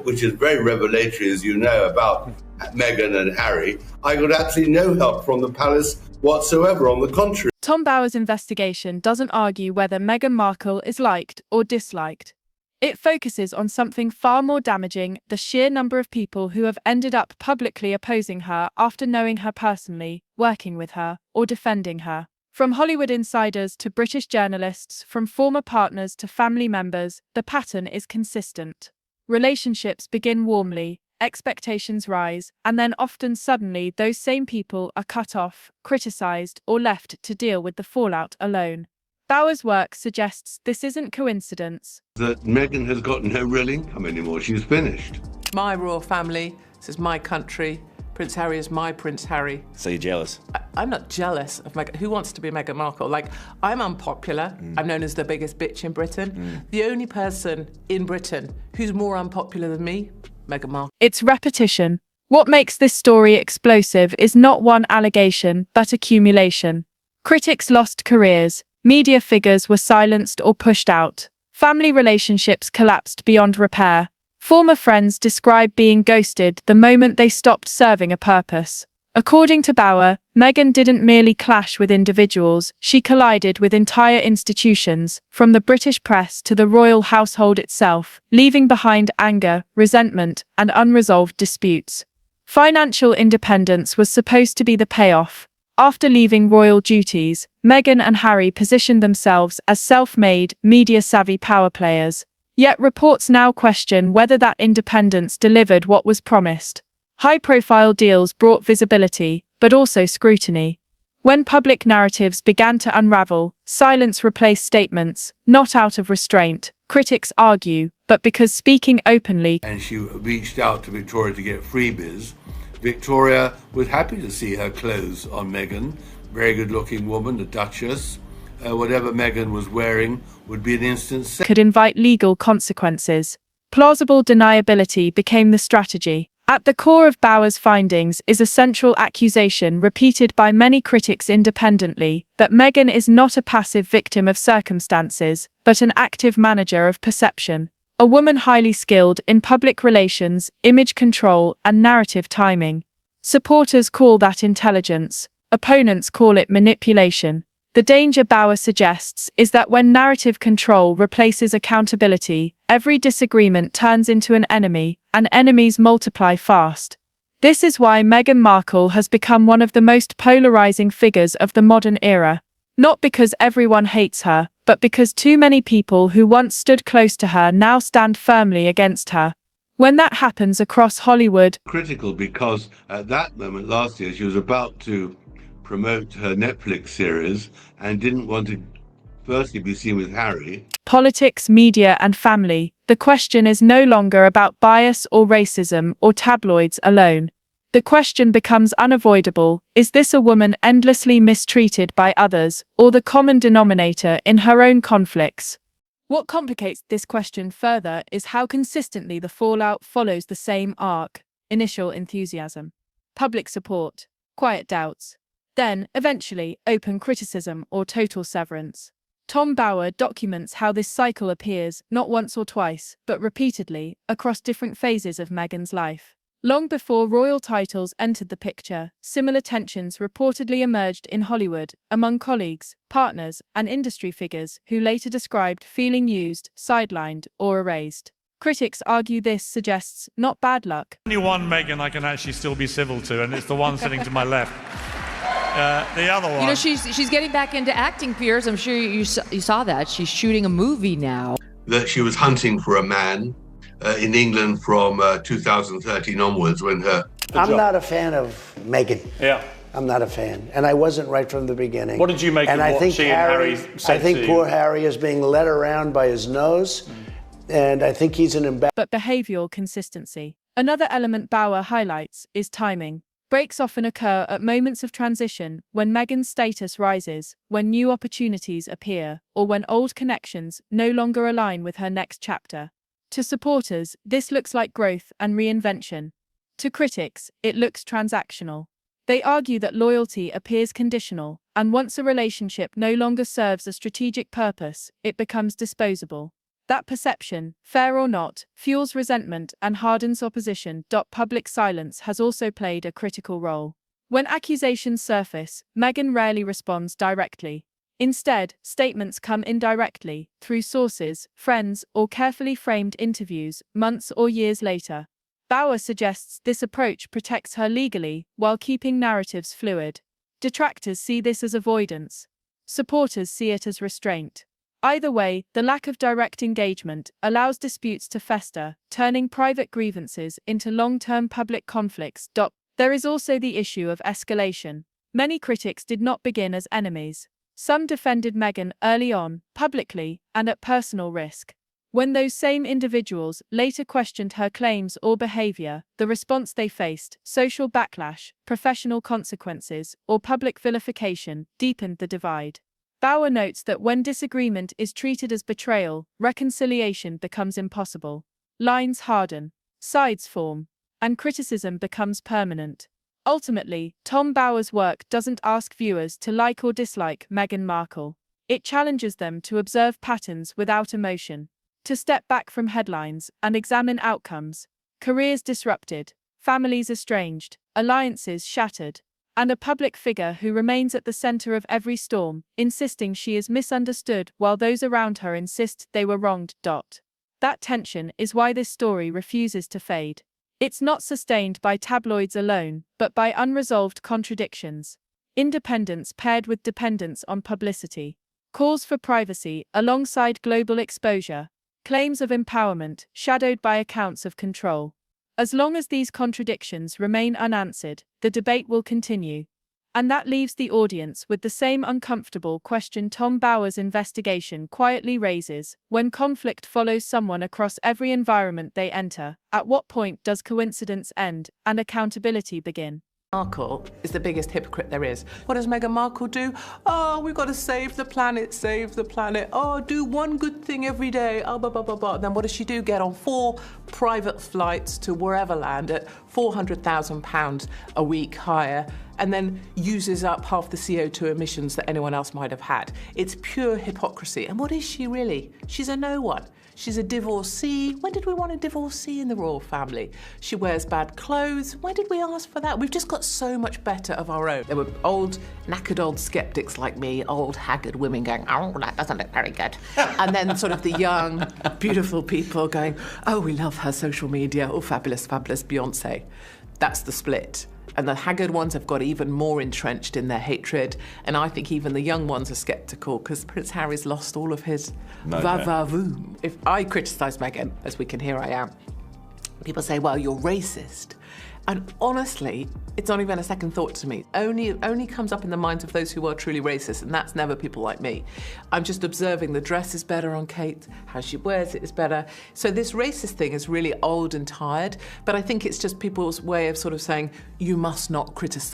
which is very revelatory, as you know, about Meghan and Harry, I got absolutely no help from the palace whatsoever. On the contrary. Tom Bower's investigation doesn't argue whether Meghan Markle is liked or disliked. It focuses on something far more damaging: the sheer number of people who have ended up publicly opposing her after knowing her personally, working with her, or defending her. From Hollywood insiders to British journalists, from former partners to family members, the pattern is consistent. Relationships begin warmly, expectations rise, and then often suddenly those same people are cut off, criticized, or left to deal with the fallout alone. Bower's work suggests this isn't coincidence. That Meghan has got no real income anymore. She's finished. My royal family, this is my country. Prince Harry is my Prince Harry. So you're jealous? I'm not jealous of Meghan. Who wants to be Meghan Markle? Like, I'm unpopular. I'm known as the biggest bitch in Britain. The only person in Britain who's more unpopular than me, Meghan Markle. It's repetition. What makes this story explosive is not one allegation, but accumulation. Critics lost careers. Media figures were silenced or pushed out. Family relationships collapsed beyond repair. Former friends describe being ghosted the moment they stopped serving a purpose. According to Bower, Meghan didn't merely clash with individuals, she collided with entire institutions, from the British press to the royal household itself, leaving behind anger, resentment, and unresolved disputes. Financial independence was supposed to be the payoff. After leaving royal duties, Meghan and Harry positioned themselves as self-made, media-savvy power players. Yet reports now question whether that independence delivered what was promised. High-profile deals brought visibility, but also scrutiny. When public narratives began to unravel, silence replaced statements, not out of restraint, critics argue, but because speaking openly. And she reached out to Victoria to get freebies. Victoria was happy to see her clothes on Meghan. Very good-looking woman, the Duchess. Whatever Meghan was wearing would be an instant could invite legal consequences. Plausible deniability became the strategy. At the core of Bower's findings is a central accusation repeated by many critics independently, that Meghan is not a passive victim of circumstances, but an active manager of perception. A woman highly skilled in public relations, image control, and narrative timing. Supporters call that intelligence. Opponents call it manipulation. The danger, Bower suggests, is that when narrative control replaces accountability, every disagreement turns into an enemy, and enemies multiply fast. This is why Meghan Markle has become one of the most polarizing figures of the modern era. Not because everyone hates her, but because too many people who once stood close to her now stand firmly against her. When that happens across Hollywood, critical, because at that moment last year she was about to promote her Netflix series and didn't want to firstly be seen with Harry. Politics, media, and family. The question is no longer about bias or racism or tabloids alone. The question becomes unavoidable: is this a woman endlessly mistreated by others, or the common denominator in her own conflicts? What complicates this question further is how consistently the fallout follows the same arc: initial enthusiasm, public support, quiet doubts, then, eventually, open criticism or total severance. Tom Bower documents how this cycle appears, not once or twice, but repeatedly, across different phases of Meghan's life. Long before royal titles entered the picture, similar tensions reportedly emerged in Hollywood, among colleagues, partners, and industry figures who later described feeling used, sidelined, or erased. Critics argue this suggests not bad luck. Only one Meghan I can actually still be civil to, and it's the one sitting to my left. The other one. You know, she's getting back into acting, Piers. I'm sure you saw that. She's shooting a movie now. That she was hunting for a man in England from 2013 onwards, when her... I'm not a fan of Meghan. Yeah. I'm not a fan. And I wasn't right from the beginning. What did you make of what she and Harry said to you? I think poor Harry is being led around by his nose. And I think he's an embarrassment. But behavioral consistency. Another element Bower highlights is timing. Breaks often occur at moments of transition, when Meghan's status rises, when new opportunities appear, or when old connections no longer align with her next chapter. To supporters, this looks like growth and reinvention. To critics, it looks transactional. They argue that loyalty appears conditional, and once a relationship no longer serves a strategic purpose, it becomes disposable. That perception, fair or not, fuels resentment and hardens opposition. Public silence has also played a critical role. When accusations surface, Meghan rarely responds directly. Instead, statements come indirectly, through sources, friends, or carefully framed interviews, months or years later. Bauer suggests this approach protects her legally, while keeping narratives fluid. Detractors see this as avoidance. Supporters see it as restraint. Either way, the lack of direct engagement allows disputes to fester, turning private grievances into long-term public conflicts. There is also the issue of escalation. Many critics did not begin as enemies. Some defended Meghan early on, publicly, and at personal risk. When those same individuals later questioned her claims or behavior, the response they faced, social backlash, professional consequences, or public vilification, deepened the divide. Bauer notes that when disagreement is treated as betrayal, reconciliation becomes impossible. Lines harden, sides form, and criticism becomes permanent. Ultimately, Tom Bauer's work doesn't ask viewers to like or dislike Meghan Markle. It challenges them to observe patterns without emotion, to step back from headlines and examine outcomes. Careers disrupted, families estranged, alliances shattered, and a public figure who remains at the center of every storm, insisting she is misunderstood while those around her insist they were wronged. That tension is why this story refuses to fade. It's not sustained by tabloids alone, but by unresolved contradictions. Independence paired with dependence on publicity. Calls for privacy alongside global exposure. Claims of empowerment shadowed by accounts of control. As long as these contradictions remain unanswered, the debate will continue. And that leaves the audience with the same uncomfortable question Tom Bauer's investigation quietly raises. When conflict follows someone across every environment they enter, at what point does coincidence end and accountability begin? Markle is the biggest hypocrite there is. What does Meghan Markle do? Oh, we've got to save the planet, save the planet. Oh, do one good thing every day. Oh, blah, blah, blah, blah. Then what does she do? Get on 4 private flights to wherever land at £400,000 a week hire, and then uses up half the CO2 emissions that anyone else might have had. It's pure hypocrisy. And what is she really? She's a no one. She's a divorcee. When did we want a divorcee in the royal family? She wears bad clothes. When did we ask for that? We've just got so much better of our own. There were old, knackered old skeptics like me, old, haggard women going, oh, that doesn't look very good. And then sort of the young, beautiful people going, oh, we love her social media. Oh, fabulous, fabulous Beyonce. That's the split. And the haggard ones have got even more entrenched in their hatred. And I think even the young ones are sceptical because Prince Harry's lost all of his va-va-voom. If I criticise Meghan, as we can hear I am, people say, well, you're racist. And honestly, it's not even a second thought to me. Only comes up in the minds of those who are truly racist, and that's never people like me. I'm just observing the dress is better on Kate, how she wears it is better. So this racist thing is really old and tired, but I think it's just people's way of sort of saying, you must not criticise